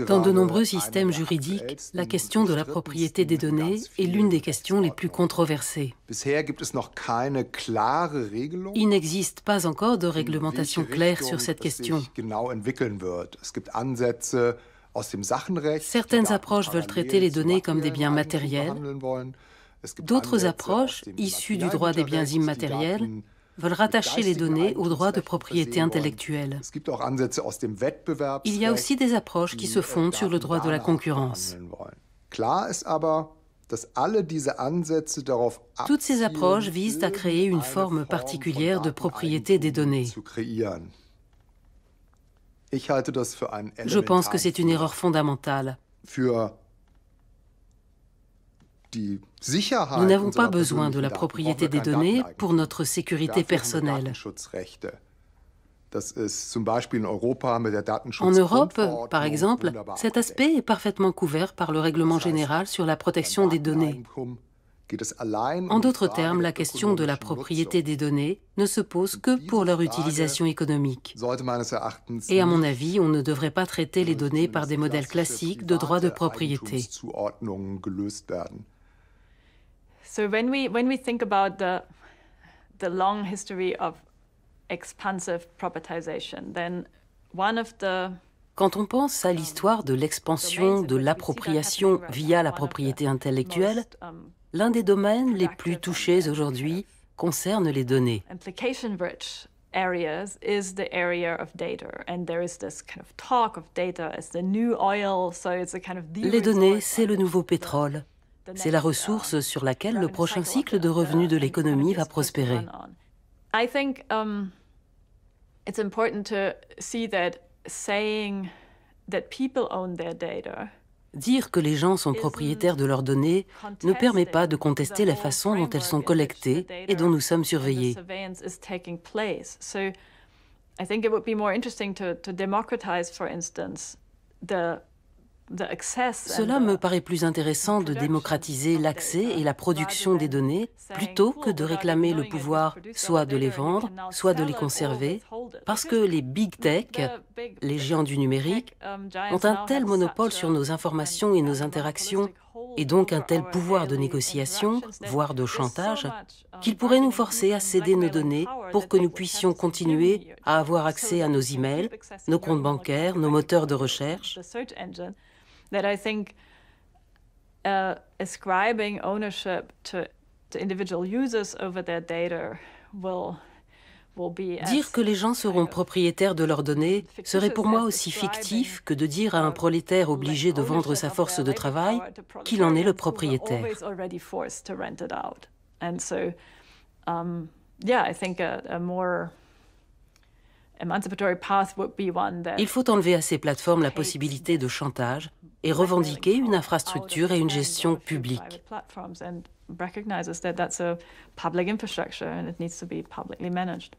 Dans de nombreux systèmes juridiques, la question de la propriété des données est l'une des questions les plus controversées. Il n'existe pas encore de réglementation claire sur cette question. Certaines approches veulent traiter les données comme des biens matériels. D'autres approches, issues du droit des biens immatériels, veulent rattacher les données au droit de propriété intellectuelle. Il y a aussi des approches qui se fondent sur le droit de la concurrence. Toutes ces approches visent à créer une forme particulière de propriété des données. Je pense que c'est une erreur fondamentale. Nous n'avons pas besoin de la propriété des données pour notre sécurité personnelle. En Europe, par exemple, cet aspect est parfaitement couvert par le Règlement général sur la protection des données. En d'autres termes, la question de la propriété des données ne se pose que pour leur utilisation économique. Et à mon avis, on ne devrait pas traiter les données par des modèles classiques de droit de propriété. So when we think about the long history of expansive proprietization, then one of the Quand on pense à l'histoire de l'expansion de l'appropriation via la propriété intellectuelle, l'un des domaines les plus touchés aujourd'hui concerne les données. Areas is the area of data, and there is this kind of talk of data as the new oil, so it's a kind of Les données, c'est le nouveau pétrole. C'est la ressource sur laquelle le prochain cycle de revenus de l'économie va prospérer. I think it's important to see that saying that people own their data. Dire que les gens sont propriétaires de leurs données ne permet pas de contester la façon dont elles sont collectées et dont nous sommes surveillés. I think it would be more interesting to democratize, for instance, Cela me paraît plus intéressant de démocratiser l'accès et la production des données plutôt que de réclamer le pouvoir soit de les vendre, soit de les conserver, parce que les big tech, les géants du numérique, ont un tel monopole sur nos informations et nos interactions, et donc un tel pouvoir de négociation, voire de chantage, qu'ils pourraient nous forcer à céder nos données pour que nous puissions continuer à avoir accès à nos emails, nos comptes bancaires, nos moteurs de recherche. That I think ascribing ownership to individual users over their data will be Dire que les gens seront propriétaires de leurs données serait pour moi aussi fictif que de dire à un prolétaire obligé de vendre sa force de travail qu'il en est le propriétaire. Il faut enlever à ces plateformes la possibilité de chantage et revendiquer une infrastructure et une gestion publique. Recognizes that that's a public infrastructure and it needs to be publicly managed.